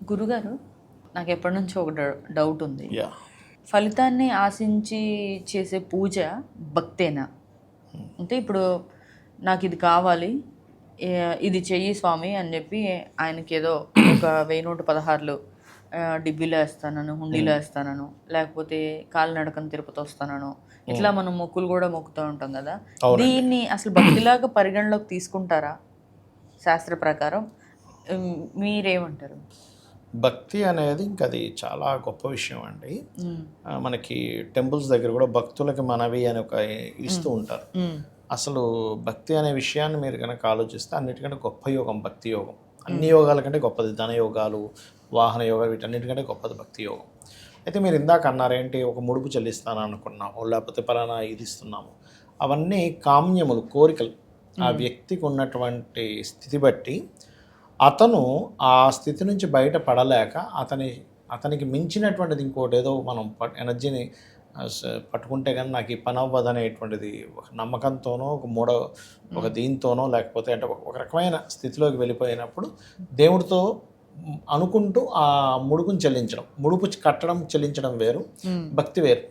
గురుగారు, నాకు ఎప్పటి నుంచో ఒక డౌట్ ఉంది. యా ఫలితాన్ని ఆశించి చేసే పూజ భక్తేనా? అంటే ఇప్పుడు నాకు ఇది కావాలి, ఇది చెయ్యి స్వామి అని చెప్పి ఆయనకి ఏదో ఒక 1016 డిబ్బీలో వేస్తానను, హుండీలో వేస్తానను, లేకపోతే కాలినడకన తిరుపతి వస్తానను, ఇట్లా మనం మొక్కులు కూడా మొక్కుతూ ఉంటాం కదా. దీన్ని అసలు భక్తిలాగా పరిగణలోకి తీసుకుంటారా శాస్త్ర ప్రకారం? మీరేమంటారు? భక్తి అనేది ఇంకా అది చాలా గొప్ప విషయం అండి. మనకి టెంపుల్స్ దగ్గర కూడా భక్తులకి మనవి అని ఒక ఇస్తూ ఉంటారు. అసలు భక్తి అనే విషయాన్ని మీరు కనుక ఆలోచిస్తే అన్నిటికంటే గొప్ప యోగం భక్తి యోగం. అన్ని యోగాల కంటే గొప్పది. ధన యోగాలు, వాహన యోగాలు, వీటన్నిటికంటే గొప్పది భక్తి యోగం. అయితే మీరు ఇందాక అన్నారేంటి, ఒక ముడుపు చెల్లిస్తాను అనుకున్నాము, లేకపోతే పలానా ఇది ఇస్తున్నాము, అవన్నీ కామ్యములు, కోరికలు. ఆ వ్యక్తికి ఉన్నటువంటి స్థితి బట్టి అతను ఆ స్థితి నుంచి బయట పడలేక అతనికి మించినటువంటిది ఇంకోటి ఏదో మనం ఎనర్జీని పట్టుకుంటే కానీ నాకు ఈ పని అవ్వదు అనేటువంటిది ఒక నమ్మకంతోనో, ఒక దీంతోనో, లేకపోతే అంటే ఒక రకమైన స్థితిలోకి వెళ్ళిపోయినప్పుడు దేవుడితో అనుకుంటూ ఆ ముడుపుని చెల్లించడం, ముడుపు కట్టడం చెల్లించడం వేరు, భక్తి వేరు.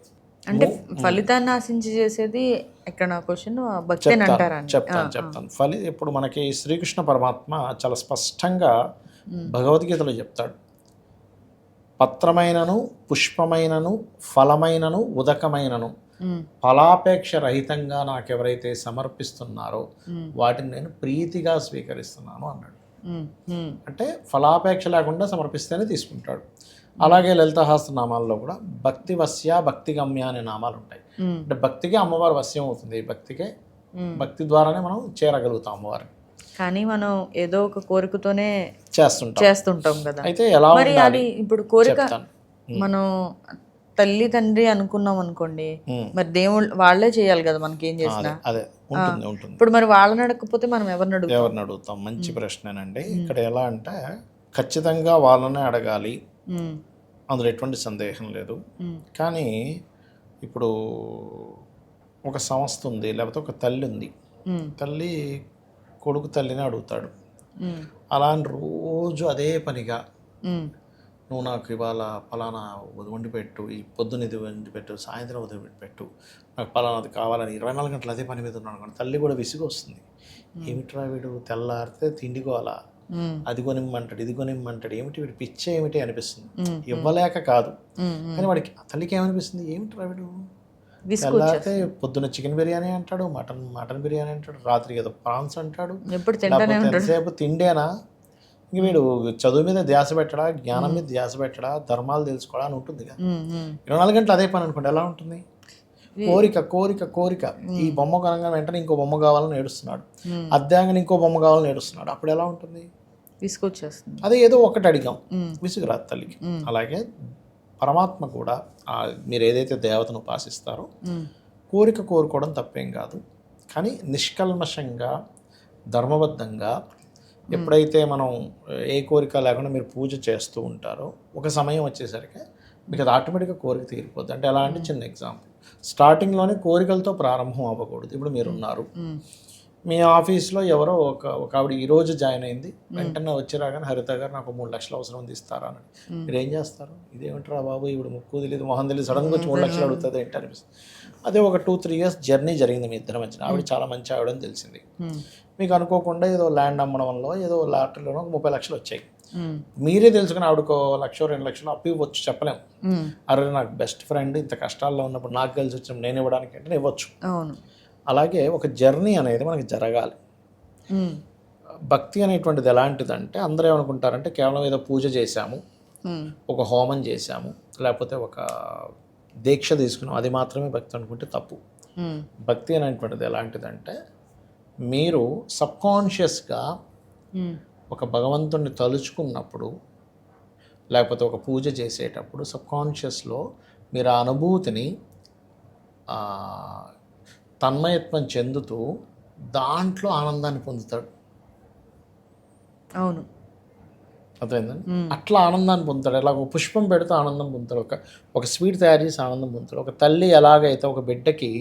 అంటే ఫలితాన్ని ఆశించి చేసేది ఎక్కడ క్వశ్చన్ భక్తి అంటారా? చెప్తాను. ఇప్పుడు మనకి శ్రీకృష్ణ పరమాత్మ చాలా స్పష్టంగా భగవద్గీతలో చెప్తాడు, పత్రమైనను, పుష్పమైనను, ఫలమైనను, ఉదకమైనను ఫలాపేక్ష రహితంగా నాకెవరైతే సమర్పిస్తున్నారో వాటిని నేను ప్రీతిగా స్వీకరిస్తున్నాను అన్నాడు. అంటే ఫలాపేక్ష లేకుండా సమర్పిస్తేనే తీసుకుంటాడు. అలాగే లలితాసహస్రనామాల్లో కూడా భక్తి వశ్య, భక్తి గమ్య అనే నామాలు ఉంటాయి. అంటే భక్తికి అమ్మవారు వశ్యం అవుతుంది, భక్తి ద్వారానే మనం చేరగలుగుతాం అమ్మవారిని. కానీ మనం ఏదో ఒక కోరికతోనే చేస్తుంటాం కదా. అయితే ఎలా మరి అది ఇప్పుడు కోరిక మనం తల్లి తండ్రి అనుకున్నాం అనుకోండి, మరి దేవుళ్ళు వాళ్ళే చేయాలి కదా మనకి ఏం చేసినా. అదే ఉంటుంది. ఇప్పుడు మరి వాళ్ళని అడగకపోతే మనం ఎవరిని అడుగుతాం? మంచి ప్రశ్నేనండి. ఇక్కడ ఎలా అంటే ఖచ్చితంగా వాళ్ళనే అడగాలి, అందులో ఎటువంటి సందేహం లేదు. కానీ ఇప్పుడు ఒక సంస్థ ఉంది, లేకపోతే ఒక తల్లి ఉంది, తల్లి కొడుకు తల్లిని అడుగుతాడు. అలా రోజు అదే పనిగా నువ్వు నాకు ఇవాళ పలానా వండి పెట్టు, ఈ పొద్దున ఇది వండి పెట్టు, సాయంత్రం ఉదయం పెట్టు, నాకు పలానాది కావాలని 24 గంటలు అదే పని మీద ఉన్నాను అనుకోండి, తల్లి కూడా విసిగి వస్తుంది. ఏమిట్రా వీడు తెల్లారితే తిండికోవాలా, అది కొనిమ్మంటాడు, ఇది కొనిమ్మంటాడు, ఏమిటి వీడు పిచ్చే ఏమిటి అనిపిస్తుంది. ఇవ్వలేక కాదు, కానీ వాడికి తల్లికి ఏమనిపిస్తుంది, ఏమిట్రా వీడు తెల్లారితే పొద్దున్న చికెన్ బిర్యానీ అంటాడు, మటన్ బిర్యానీ అంటాడు, రాత్రి ఏదో ప్రాన్స్ అంటాడు, ఎంతసేపు తిండేనా, ఇంక వీడు చదువు మీద ధ్యాస పెట్టడా, జ్ఞానం మీద ధ్యాస పెట్టడా, ధర్మాలు తెలుసుకోవడా అని ఉంటుంది కదా. 24 గంటలు అదే పని అనుకోండి, ఎలా ఉంటుంది? కోరిక కోరిక కోరిక. ఈ బొమ్మ కొనగా వెంటనే ఇంకో బొమ్మ కావాలని ఏడుస్తున్నాడు, అద్దాంగని ఇంకో బొమ్మ కావాలని ఏడుస్తున్నాడు, అప్పుడు ఎలా ఉంటుంది? విసుకొచ్చేస్తుంది. అదే ఏదో ఒకటి అడిగాం, విసుగురాదు తల్లికి. అలాగే పరమాత్మ కూడా మీరు ఏదైతే దేవతను ఉపాసిస్తారో కోరుకోవడం తప్పేం కాదు. కానీ నిష్కల్మషంగా, ధర్మబద్ధంగా ఎప్పుడైతే మనం ఏ కోరిక లేకుండా మీరు పూజ చేస్తూ ఉంటారో, ఒక సమయం వచ్చేసరికి మీకు అది ఆటోమేటిక్గా కోరిక తీరిపోద్ది. అంటే ఎలా అంటే, చిన్న ఎగ్జాంపుల్, స్టార్టింగ్లోనే కోరికలతో ప్రారంభం అవ్వకూడదు. ఇప్పుడు మీరున్నారు, మీ ఆఫీస్లో ఎవరో ఒక ఆవిడ ఈరోజు జాయిన్ అయింది, వెంటనే వచ్చి రాగానే హరిత గారు నాకు 3 లక్షలు అవసరం ఉంది, ఇస్తారా అని. మీరు ఏం చేస్తారు? ఇదేమిట్రా బాబు, ఇప్పుడు ముక్కు తెలియదు మొహం తెలియదు, సడన్గా వచ్చి 3 లక్షలు అడుగుతుంది ఏంటి అనిపిస్తుంది. అదే ఒక 2-3 ఇయర్స్ జర్నీ జరిగింది మీ ఇద్దరి మధ్యన, ఆవిడ చాలా మంచి ఆవిడని తెలిసింది, మీకు అనుకోకుండా ఏదో ల్యాండ్ అమ్మడం వల్ల ఏదో లాటరీలోనో 30 లక్షలు వచ్చాయి. మీరే తెలుసుకుని ఆవిడకు 1-2 లక్షలు అప్పు ఇవ్వచ్చు, చెప్పలేము. అరే నాకు బెస్ట్ ఫ్రెండ్ ఇంత కష్టాల్లో ఉన్నప్పుడు నాకు కలిసి వచ్చిన నేను ఇవ్వడానికి అంటే ఇవ్వచ్చు. అలాగే ఒక జర్నీ అనేది మనకి జరగాలి. భక్తి అనేటువంటిది ఎలాంటిదంటే, అందరూ ఏమనుకుంటారంటే కేవలం ఏదో పూజ చేశాము, ఒక హోమం చేశాము, లేకపోతే ఒక దీక్ష తీసుకున్నాం, అది మాత్రమే భక్తి అనుకుంటే తప్పు. భక్తి అనేటువంటిది ఎలాంటిదంటే, మీరు సబ్కాన్షియస్గా ఒక భగవంతుడిని తలుచుకున్నప్పుడు, లేకపోతే ఒక పూజ చేసేటప్పుడు సబ్కాన్షియస్లో మీరు ఆ అనుభూతిని తన్మయత్వం చెందుతూ దాంట్లో ఆనందాన్ని పొందుతాడు. అవును, అర్థమైందండి. అట్లా ఆనందాన్ని పొందుతాడు. ఎలా ఒక పుష్పం పెడితే ఆనందం పొందుతాడు, ఒక స్వీట్ తయారు చేసి ఆనందం పొందుతాడు. ఒక తల్లి ఎలాగైతే ఒక బిడ్డకి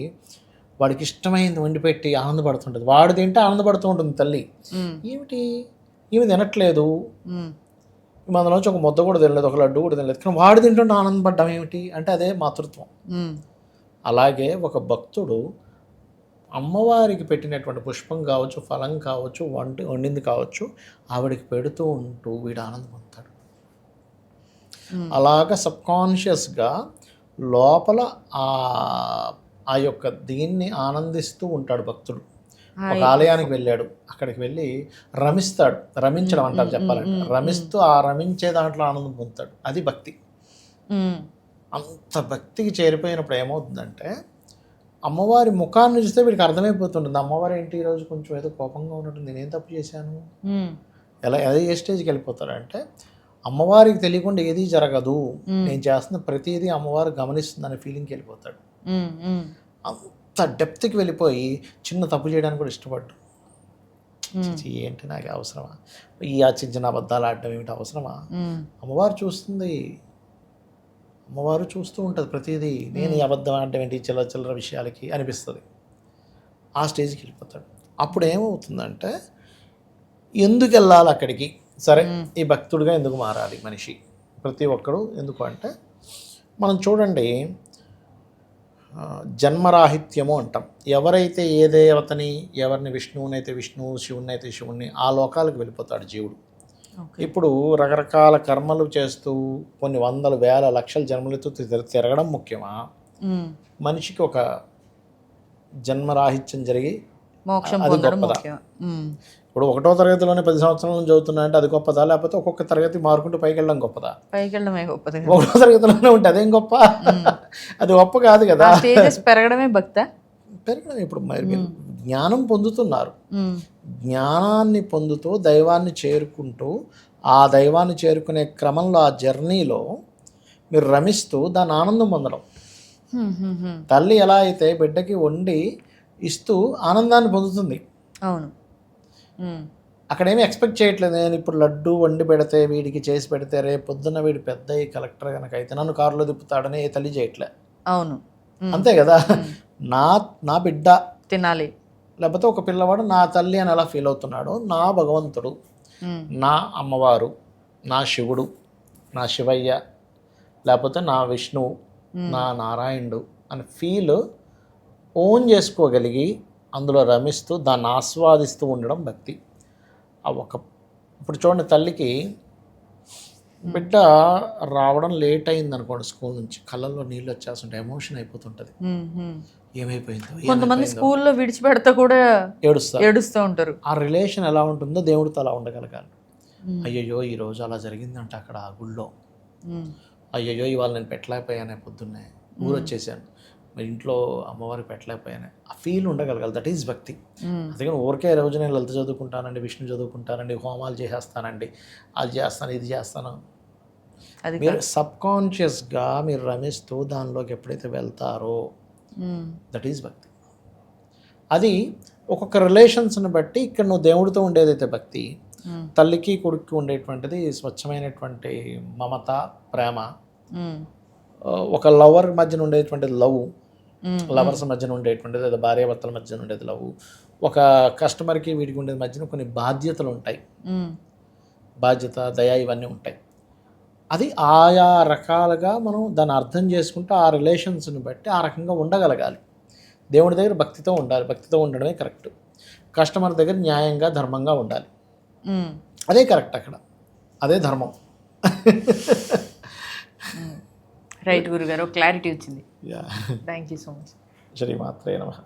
వాడికి ఇష్టమైంది వండి పెట్టి ఆనందపడుతుంటుంది, వాడు తింటే ఆనందపడుతూ ఉంటుంది తల్లి. ఏమిటి ఈమె తినట్లేదు, మనలోంచి ఒక ముద్ద కూడా తినలేదు, ఒక లడ్డు కూడా తినలేదు, కానీ వాడు తింటుంటే ఆనందపడ్డం ఏమిటి అంటే అదే మాతృత్వం. అలాగే ఒక భక్తుడు అమ్మవారికి పెట్టినటువంటి పుష్పం కావచ్చు, ఫలం కావచ్చు, వండింది కావచ్చు, ఆవిడికి పెడుతూ ఉంటూ వీడు ఆనందం పొందుతాడు. అలాగ సబ్కాన్షియస్గా లోపల ఆ యొక్క దీన్ని ఆనందిస్తూ ఉంటాడు భక్తుడు. ఒక ఆలయానికి వెళ్ళాడు, అక్కడికి వెళ్ళి రమిస్తాడు. రమించడం అంటారు చెప్పాలంటే, రమిస్తూ ఆ రమించే దాంట్లో ఆనందం పొందుతాడు. అది భక్తి. అంత భక్తికి చేరిపోయినప్పుడు ఏమవుతుందంటే అమ్మవారి ముఖాన్ని చూస్తే వీడికి అర్థమైపోతుంటుంది, అమ్మవారు ఏంటి ఈరోజు కొంచెం ఏదో కోపంగా ఉన్నట్టుంది, నేనేం తప్పు చేశాను. అదే ఏ స్టేజ్కి వెళ్ళిపోతాడంటే అమ్మవారికి తెలియకుండా ఏదీ జరగదు, నేను చేస్తున్న ప్రతిదీ అమ్మవారు గమనిస్తుందనే ఫీలింగ్కి వెళ్ళిపోతాడు. అంత డెప్త్కి వెళ్ళిపోయి చిన్న తప్పు చేయడానికి కూడా ఇష్టపడ్డు. ఏంటి నాకు అవసరమా, ఈ చిన్న అబద్ధాలు ఆడడం ఏమిటి అవసరమా, అమ్మవారు చూస్తుంది, అమ్మవారు చూస్తూ ఉంటుంది ప్రతిదీ, నేను ఈ అబద్ధం ఆడడం ఏంటి చిల్లర చిల్లర విషయాలకి అనిపిస్తుంది. ఆ స్టేజ్కి వెళ్ళిపోతాడు. అప్పుడు ఏమవుతుందంటే ఎందుకు వెళ్ళాలి అక్కడికి, సరే ఈ భక్తుడిగా ఎందుకు మారాలి మనిషి ప్రతి ఒక్కరు, ఎందుకు అంటే మనం చూడండి జన్మరాహిత్యము అంటాం. ఎవరైతే ఏ దేవతని, ఎవరిని విష్ణువునైతే విష్ణువు, శివుని అయితే శివుణ్ణి, ఆ లోకాలకు వెళ్ళిపోతాడు జీవుడు. ఇప్పుడు రకరకాల కర్మలు చేస్తూ కొన్ని వందలు వేల లక్షల జన్మలతో తిరగడం ముఖ్యమా, మనిషికి ఒక జన్మరాహిత్యం జరిగి అది గొప్పదా? ఇప్పుడు 1వ తరగతిలోనే 10 సంవత్సరాల నుంచి చదువుతున్నా అంటే అది గొప్పదా, లేకపోతే ఒక్కొక్క తరగతి మారుకుంటూ పైకి వెళ్ళడం గొప్పదా? పైకి వెళ్ళడమే గొప్పది. 1వ తరగతిలోనే ఉంటే అదేం గొప్ప, అది గొప్ప కాదు కదా. పెరగడమే భక్త. పెరగడం ఇప్పుడు మరి జ్ఞానం పొందుతున్నారు, జ్ఞానాన్ని పొందుతూ దైవాన్ని చేరుకుంటూ ఆ దైవాన్ని చేరుకునే క్రమంలో ఆ జర్నీలో మీరు రమిస్తూ దాని ఆనందం పొందడం. తల్లి ఎలా అయితే బిడ్డకి వండి ఇస్తూ ఆనందాన్ని పొందుతుంది, అవును, అక్కడేమీ ఎక్స్పెక్ట్ చేయట్లేదు, నేను ఇప్పుడు లడ్డు వండి పెడితే వీడికి చేసి పెడితే రేపు పొద్దున్న వీడు పెద్ద కలెక్టర్ కనుక అయితే నన్ను కారులో తిప్పుతాడని ఏ తల్లి చేయట్లే. అవును, అంతే కదా. నా బిడ్డ తినాలి, లేకపోతే ఒక పిల్లవాడు నా తల్లి అని ఎలా ఫీల్ అవుతున్నాడో, నా భగవంతుడు, నా అమ్మవారు, నా శివుడు, నా శివయ్య, లేకపోతే నా విష్ణువు, నా నారాయణుడు అని ఫీల్ ఓన్ చేసుకోగలిగి అందులో రమిస్తూ దాన్ని ఆస్వాదిస్తూ ఉండడం భక్తి. ఇప్పుడు చూడండి, తల్లికి బిడ్డ రావడం లేట్ అయింది అనుకోండి స్కూల్ నుంచి, కళ్ళల్లో నీళ్ళు వచ్చేస్తుంటే ఎమోషన్ అయిపోతుంటుంది, ఏమైపోయిందో. కొంతమంది స్కూల్లో విడిచిపెడతా కూడా ఏడుస్తూ ఉంటారు. ఆ రిలేషన్ ఎలా ఉంటుందో దేవుడితో అలా ఉండగలగాలి. అయ్యయ్యో ఈరోజు అలా జరిగిందంట అక్కడ ఆ గుళ్ళో, అయ్యయ్యో ఇవాళ నేను పెట్టలేకపోయానే, పొద్దున్నే ఊరు వచ్చేసాను, మరి ఇంట్లో అమ్మవారికి పెట్టలేకపోయానే, ఆ ఫీల్ ఉండగలగాలి. దట్ ఈజ్ భక్తి. అందుకని ఊరికే రోజు నేను లలిత చదువుకుంటానండి, విష్ణు చదువుకుంటానండి, హోమాలు చేసేస్తానండి, అది చేస్తాను ఇది చేస్తాను, మీరు సబ్కాన్షియస్గా మీరు రమిస్తూ దానిలోకి ఎప్పుడైతే వెళ్తారో దట్ ఈజ్ భక్తి. అది ఒక్కొక్క రిలేషన్స్ని బట్టి ఇక్కడ నువ్వు దేవుడితో ఉండేదైతే భక్తి, తల్లికి కొడుక్కి ఉండేటువంటిది స్వచ్ఛమైనటువంటి మమత, ప్రేమ, ఒక లవర్ మధ్యన ఉండేటువంటిది లవ్, లవర్స్ మధ్యన ఉండేటువంటిది, అది భార్యాభర్తల మధ్యన ఉండేది లవ్, ఒక కస్టమర్కి వీడికి ఉండేది మధ్యన కొన్ని బాధ్యతలు ఉంటాయి, బాధ్యత, దయ, ఇవన్నీ ఉంటాయి. అది ఆయా రకాలుగా మనం దాన్ని అర్థం చేసుకుంటూ ఆ రిలేషన్స్ని బట్టి ఆ రకంగా ఉండగలగాలి. దేవుడి దగ్గర భక్తితో ఉండాలి, భక్తితో ఉండడమే కరెక్ట్. కస్టమర్ దగ్గర న్యాయంగా, ధర్మంగా ఉండాలి, అదే కరెక్ట్, అక్కడ అదే ధర్మం. రైట్ గురుగారు, క్లారిటీ వచ్చింది. Thank you so much. శ్రీమాత్రే నమః.